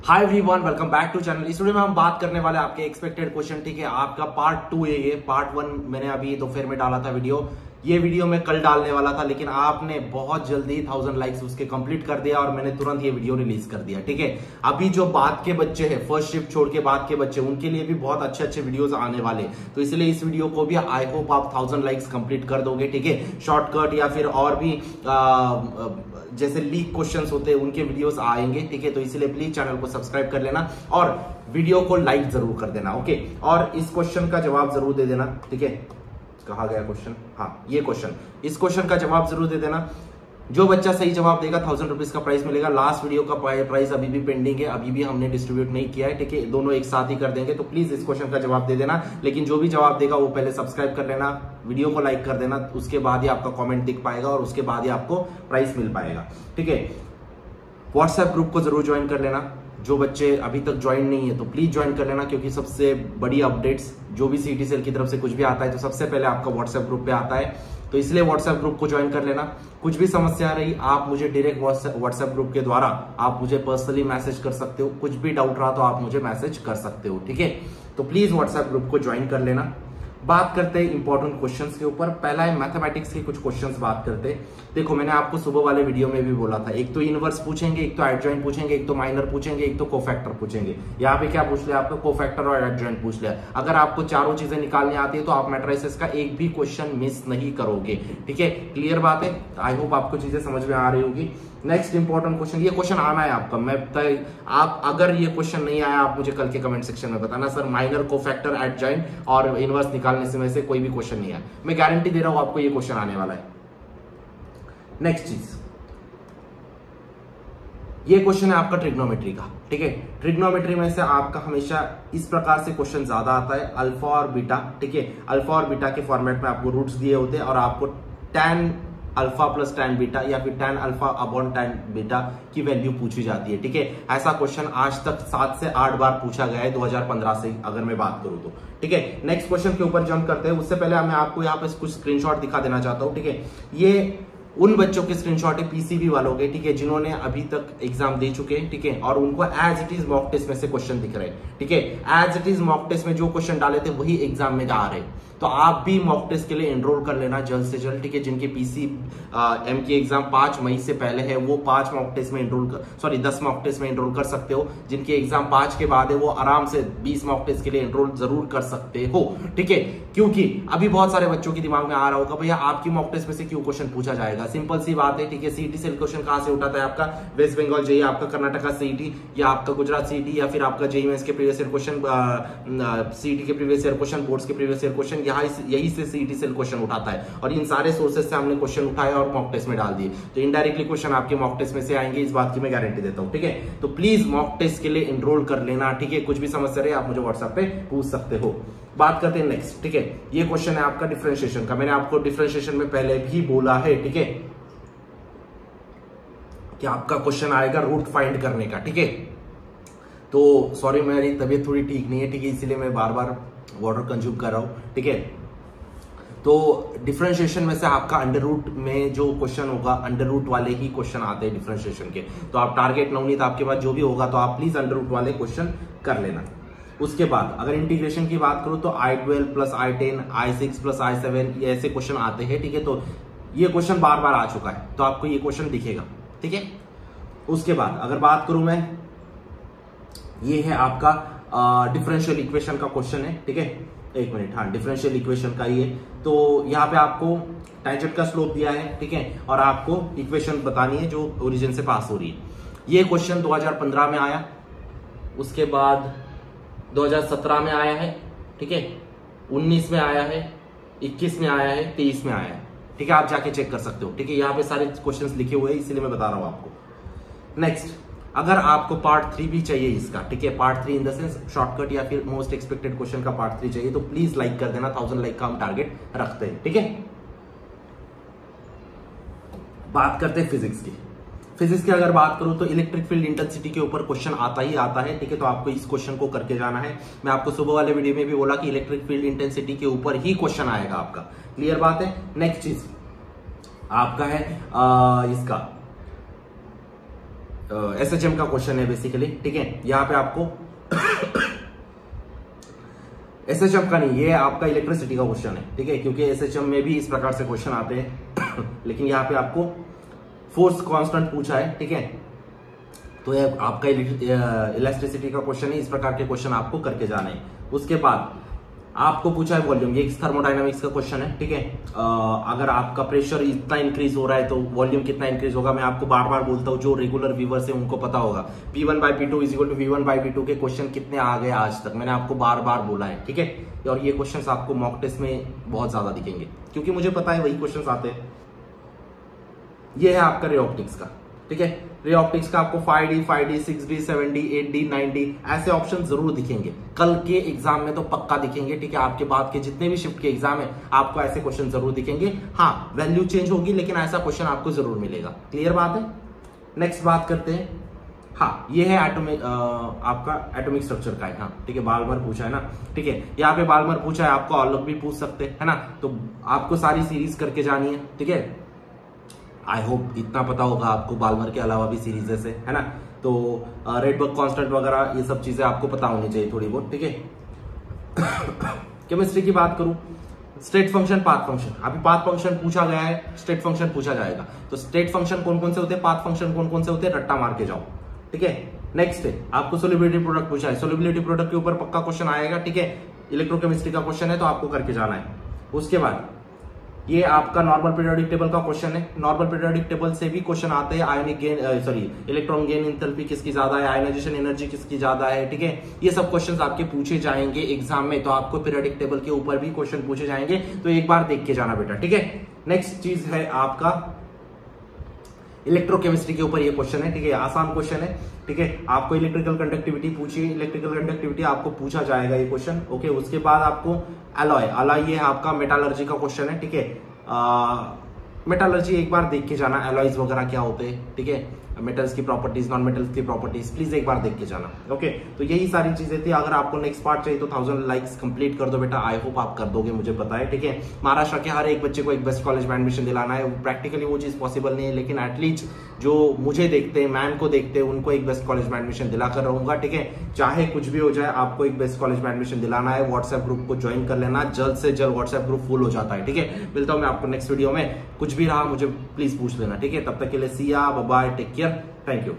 Hi everyone, welcome back to channel. इस video में हम बात करने वाले आपके एक्सपेक्टेड क्वेश्चन। ठीक है, आपका पार्ट 2 है ये। पार्ट 1 मैंने अभी दोपहर में डाला था वीडियो। ये वीडियो मैं कल डालने वाला था, लेकिन आपने बहुत जल्दी 1000 लाइक्स उसके कंप्लीट कर दिया और मैंने तुरंत ये वीडियो रिलीज कर दिया। ठीक है, अभी जो बाद के बच्चे हैं, फर्स्ट शिफ्ट छोड़ के बाद के बच्चे, उनके लिए भी बहुत अच्छे अच्छे वीडियोस आने वाले, तो इसलिए इस वीडियो को भी आई होप आप 1000 लाइक्स कंप्लीट कर दोगे। ठीक है, शॉर्टकट या फिर और भी जैसे लीक क्वेश्चंस होते हैं उनके वीडियोस आएंगे। ठीक है, तो इसलिए प्लीज चैनल को सब्सक्राइब कर लेना और वीडियो को लाइक जरूर कर देना। ओके, और इस क्वेश्चन का जवाब जरूर दे देना। ठीक है, कहा गया क्वेश्चन, हाँ ये क्वेश्चन, इस क्वेश्चन का जवाब जरूर दे देना। जो बच्चा सही जवाब देगा 1000 रुपीज का प्राइस मिलेगा। लास्ट वीडियो का प्राइस अभी भी पेंडिंग है, अभी भी हमने डिस्ट्रीब्यूट नहीं किया है। ठीक है, दोनों एक साथ ही कर देंगे, तो प्लीज इस क्वेश्चन का जवाब दे देना। लेकिन जो भी जवाब देगा वो पहले सब्सक्राइब कर लेना, वीडियो को लाइक कर देना, उसके बाद ही आपका कॉमेंट दिख पाएगा और उसके बाद ही आपको प्राइस मिल पाएगा। ठीक है, व्हाट्सएप ग्रुप को जरूर ज्वाइन कर लेना। जो बच्चे अभी तक ज्वाइन नहीं है तो प्लीज ज्वाइन कर लेना, क्योंकि सबसे बड़ी अपडेट्स जो भी सीटी सेल की तरफ से कुछ भी आता है तो सबसे पहले आपका व्हाट्सएप ग्रुप पे आता है, तो इसलिए व्हाट्सएप ग्रुप को ज्वाइन कर लेना। कुछ भी समस्या रही आप मुझे डायरेक्ट व्हाट्सएप ग्रुप के द्वारा आप मुझे पर्सनली मैसेज कर सकते हो। कुछ भी डाउट रहा तो आप मुझे मैसेज कर सकते हो। ठीक है, तो प्लीज व्हाट्सएप ग्रुप को ज्वाइन कर लेना। बात करते हैं इंपॉर्टेंट क्वेश्चंस के ऊपर। पहला है मैथमेटिक्स के कुछ क्वेश्चंस बात करते हैं। देखो, मैंने आपको सुबह वाले वीडियो में भी बोला था, एक तो इनवर्स पूछेंगे, एक तो एडजॉइंट पूछेंगे, एक तो माइनर पूछेंगे, एक तो कोफैक्टर पूछेंगे। यहाँ पे क्या पूछ लिया आपको? कोफैक्टर और एडजॉइंट पूछ लिया। अगर आपको चारों चीजें निकालनी आती है तो आप मैट्रिसेस का एक भी क्वेश्चन मिस नहीं करोगे। ठीक है, क्लियर बात है। आई होप आपको चीजें समझ में आ रही होगी। नेक्स्ट इंपॉर्टेंट क्वेश्चन, ये क्वेश्चन आना है आपका। आप अगर ये क्वेश्चन नहीं आया आप मुझे कल के कमेंट सेक्शन में बताना, सर माइनर, कोफैक्टर, एडजॉइंट और इनवर्स निकालने से में से कोई भी क्वेश्चन नहीं आया। मैं गारंटी दे रहा हूं आपको ये क्वेश्चन आने वाला है। नेक्स्ट चीज, ये क्वेश्चन है आपका ट्रिग्नोमेट्री का। ठीक है, ट्रिग्नोमेट्री में से आपका हमेशा इस प्रकार से क्वेश्चन ज्यादा आता है, अल्फा और बीटा। ठीक है, अल्फा और बीटा के फॉर्मेट में आपको रूट्स दिए होते हैं और आपको tan alpha plus tan beta या फिर tan alpha upon tan beta की वैल्यू पूछी जाती है। ठीक है, ऐसा क्वेश्चन आज तक 7 से 8 बार पूछा गया है 2015 से अगर मैं बात करूं तो। ठीक है, नेक्स्ट क्वेश्चन के ऊपर जंप करते हैं। उससे पहले मैं आपको यहाँ पे कुछ स्क्रीनशॉट दिखा देना चाहता हूँ। ठीक है, ये उन बच्चों के स्क्रीनशॉट है पीसीबी वालों के, ठीक है, जिन्होंने अभी तक एग्जाम दे चुके हैं। ठीक है, और उनको as it is mock test में से क्वेश्चन दिख रहे हैं। ठीक है, as it is mock test में जो क्वेश्चन डाले थे वही एग्जाम में आ रहे हैं, तो आप भी मॉक टेस्ट के लिए एनरोल कर लेना जल्द से जल्द। ठीक है, जिनके पीसी एम की एग्जाम 5 मई से पहले है वो 5 मॉक टेस्ट में एनरोल कर, सॉरी 10 मॉक टेस्ट में एनरोल कर सकते हो। जिनके एग्जाम 5 के बाद है वो आराम से 20 मॉक टेस्ट के लिए एनरोल जरूर कर सकते हो। ठीक है, क्योंकि अभी बहुत सारे बच्चों के दिमाग में आ रहा होगा भैया आपकी मॉक टेस्ट में से क्यों क्वेश्चन पूछा जाएगा। सिंपल सी बात है। ठीक है, सीटी सेल क्वेश्चन कहां से उठाता है? आपका वेस्ट बंगाल जेईई, आपका कर्नाटका सीईटी या आपका गुजरात सीईटी या फिर आपका जेईई मेंस के प्रीवियस ईयर क्वेश्चन, सीईटी के प्रीवियस ईयर क्वेश्चन, बोर्ड्स के प्रीवियस ईयर क्वेश्चन, यही से सीईटी सेल क्वेश्चन उठाता है और इन सारे सोर्सेज से हमने क्वेश्चन उठाए और मॉक टेस्ट में डाल दिए, तो इनडायरेक्टली क्वेश्चन आपके मॉक टेस्ट में से आएंगे, इस बात की मैं गारंटी देता हूं। ठीक है, तो प्लीज मॉक टेस्ट के लिए एनरोल कर लेना। ठीक है, कुछ भी समस्या रहे आप मुझे व्हाट्सएप पे पूछ सकते हो। बात करते हैं नेक्स्ट। ठीक है, ये क्वेश्चन है आपका डिफरेंशिएशन का। मैंने आपको डिफरेंशिएशन में पहले भी बोला है, ठीक है, कि आपका क्वेश्चन आएगा रूट फाइंड करने का। ठीक है, तो सॉरी मेरी तबीयत थोड़ी ठीक नहीं है, ठीक है, इसीलिए मैं बार बार वाटर कंज्यूम कर रहा हूं। ठीक है, तो डिफरेंशिएशन में से आपका अंडर रूट में जो क्वेश्चन होगा, अंडर रूट वाले ही क्वेश्चन आते हैं डिफरेंशिएशन के, तो आप टारगेट नवनीत आपके पास जो भी होगा तो आप प्लीज अंडर रूट वाले क्वेश्चन कर लेना। उसके बाद अगर इंटीग्रेशन की बात करूं तो i12 plus i10, i6 plus i7 ये ऐसे क्वेश्चन आते हैं। ठीक है, तो ये क्वेश्चन बार बार आ चुका है तो आपको ये क्वेश्चन दिखेगा। ठीक है, उसके बाद अगर बात करूं मैं, ये है आपका डिफरेंशियल इक्वेशन का क्वेश्चन है। ठीक है, एक मिनट, हाँ डिफरेंशियल इक्वेशन का ही है। तो यहाँ पे आपको टेंजेंट का स्लोप दिया है। ठीक है, और आपको इक्वेशन बतानी है जो ओरिजिन से पास हो रही है। ये क्वेश्चन 2015 में आया, उसके बाद 2017 में आया है। ठीक है, 19 में आया है, 21 में आया है, 23 में आया है। ठीक है, आप जाके चेक कर सकते हो। ठीक है, यहाँ पे सारे क्वेश्चंस लिखे हुए हैं इसीलिए मैं बता रहा हूं आपको। नेक्स्ट, अगर आपको पार्ट 3 भी चाहिए इसका, ठीक है, part 3 in the sense shortcut या फिर मोस्ट एक्सपेक्टेड क्वेश्चन का पार्ट 3 चाहिए तो प्लीज लाइक कर देना। 1000 लाइक का हम टारगेट रखते हैं। ठीक है, बात करते हैं फिजिक्स की। फिजिक्स की अगर बात करूं तो इलेक्ट्रिक फील्ड इंटेंसिटी के ऊपर क्वेश्चन आता ही आता है। ठीक है, तो आपको इस क्वेश्चन को करके जाना है। मैं आपको सुबह वाले वीडियो में भी बोला कि इलेक्ट्रिक फील्ड इंटेंसिटी के ऊपर ही क्वेश्चन आएगा आपका। क्लियर बात है। नेक्स्ट चीज आपका है इसका SHM का क्वेश्चन है बेसिकली, ठीक है। यहाँ पे आपको SHM का नहीं, ये आपका इलेक्ट्रिसिटी का क्वेश्चन है, ठीक है, क्योंकि SHM में भी इस प्रकार से क्वेश्चन आते हैं लेकिन यहाँ पे आपको फोर्स कांस्टेंट पूछा है, ठीक है। तो ये आपका इलेक्ट्रिसिटी का क्वेश्चन है, इस प्रकार के क्वेश्चन आपको करके जाने हैं। उसके बाद आपको पूछा है वॉल्यूम, ये थर्मोडायनामिक्स का क्वेश्चन है, ठीक है। अगर आपका प्रेशर इतना इंक्रीज हो रहा है तो वॉल्यूम कितना इंक्रीज होगा। मैं आपको बार बार बोलता हूँ, जो रेगुलर व्यूअर्स है उनको पता होगा P1/P2 is equal to V1/V2 के क्वेश्चन कितने आ गए आज तक, मैंने आपको बार बार बोला है, ठीक है। और ये क्वेश्चन आपको मॉक टेस्ट में बहुत ज्यादा दिखेंगे, क्योंकि मुझे पता है वही क्वेश्चन आते हैं। ये है आपका रे ऑप्टिक्स का, ठीक है। रे ऑप्टिक्स का आपको 5D, 5D, 6D, 7D, 8D, 9D ऐसे ऑप्शन जरूर दिखेंगे कल के एग्जाम में, तो पक्का दिखेंगे, ठीक है। आपके बाद के जितने भी शिफ्ट के एग्जाम है आपको ऐसे क्वेश्चन जरूर दिखेंगे। हाँ, वैल्यू चेंज होगी लेकिन ऐसा क्वेश्चन आपको जरूर मिलेगा। क्लियर बात है। नेक्स्ट बात करते हैं। हाँ, ये है एटॉमिक, आपका एटॉमिक स्ट्रक्चर का है, हाँ, ठीक है। बाल्मर पूछा है ना, ठीक है। यहाँ पे बाल्मर पूछा है, आपको अलग भी पूछ सकते हैं, है ना। तो आपको सारी सीरीज करके जानी है, ठीक है। आई होप इतना पता होगा आपको, बाल्मर के अलावा भी सीरीज है ना। तो रेडबर्ग कांस्टेंट वगैरह ये सब चीजें आपको पता होनी चाहिए थोड़ी बहुत, ठीक है। केमिस्ट्री की बात करूं, स्टेट फंक्शन, पाथ फंक्शन, अभी पाथ फंक्शन पूछा गया है, स्टेट फंक्शन पूछा जाएगा। तो स्टेट फंक्शन कौन कौन से होते हैं, पाथ फंक्शन कौन कौन से होते हैं, रट्टा मार के जाओ, ठीक है। नेक्स्ट है आपको सोल्युबिलिटी प्रोडक्ट पूछा है, सोल्युबिलिटी प्रोडक्ट के ऊपर पक्का क्वेश्चन आएगा, ठीक है। इलेक्ट्रोकेमिस्ट्री का क्वेश्चन है तो आपको करके जाना है। उसके बाद ये आपका नॉर्मल पीरियोडिक टेबल का क्वेश्चन है। नॉर्मल पीरियोडिक टेबल से भी क्वेश्चन आते हैं, ionic gain, sorry, electron gain enthalpy किसकी ज्यादा है, आयनाइजेशन एनर्जी किसकी ज्यादा है, ठीक है। ये सब क्वेश्चंस आपके पूछे जाएंगे एग्जाम में, तो आपको पीरियोडिक टेबल के ऊपर भी क्वेश्चन पूछे जाएंगे, तो एक बार देख के जाना बेटा, ठीक है। नेक्स्ट चीज है आपका इलेक्ट्रोकेमिस्ट्री के ऊपर ये क्वेश्चन है, ठीक है। आसान क्वेश्चन है, ठीक है। आपको इलेक्ट्रिकल कंडक्टिविटी पूछिए, इलेक्ट्रिकल कंडक्टिविटी आपको पूछा जाएगा ये क्वेश्चन, ओके। उसके बाद आपको अलॉय, अलॉय ये आपका मेटालर्जी का क्वेश्चन है, ठीक है। मेटालर्जी एक बार देख के जाना, एलॉयज वगैरह क्या होते हैं, ठीक है। मेटल्स की प्रॉपर्टीज, नॉन मेटल्स की प्रॉपर्टीज, प्लीज एक बार देख के जाना, ओके। तो यही सारी चीजें थी। अगर आपको नेक्स्ट पार्ट चाहिए तो 1000 लाइक्स कंप्लीट कर दो बेटा, आई होप आप कर दोगे, मुझे पता है, ठीक है। महाराष्ट्र के हर एक बच्चे को एक बेस्ट कॉलेज में एडमिशन दिलाना है, प्रैक्टिकली वो चीज पॉसिबल नहीं है, लेकिन एटलीस्ट जो मुझे देखते हैं, मैम को देखते हैं, उनको एक बेस्ट कॉलेज में एडमिशन दिलाकर रहूंगा, ठीक है। चाहे कुछ भी हो जाए, आपको एक बेस्ट कॉलेज में एडमिशन दिलाना है। व्हाट्सएप ग्रुप को ज्वाइन कर लेना, जल्द से जल्द व्हाट्सएप ग्रुप फुल हो जाता है, ठीक है। मिलता हूं मैं आपको नेक्स्ट वीडियो में, कुछ भी रहा मुझे प्लीज पूछ लेना, ठीक है। तब तक के लिए see ya bye, take care, thank you.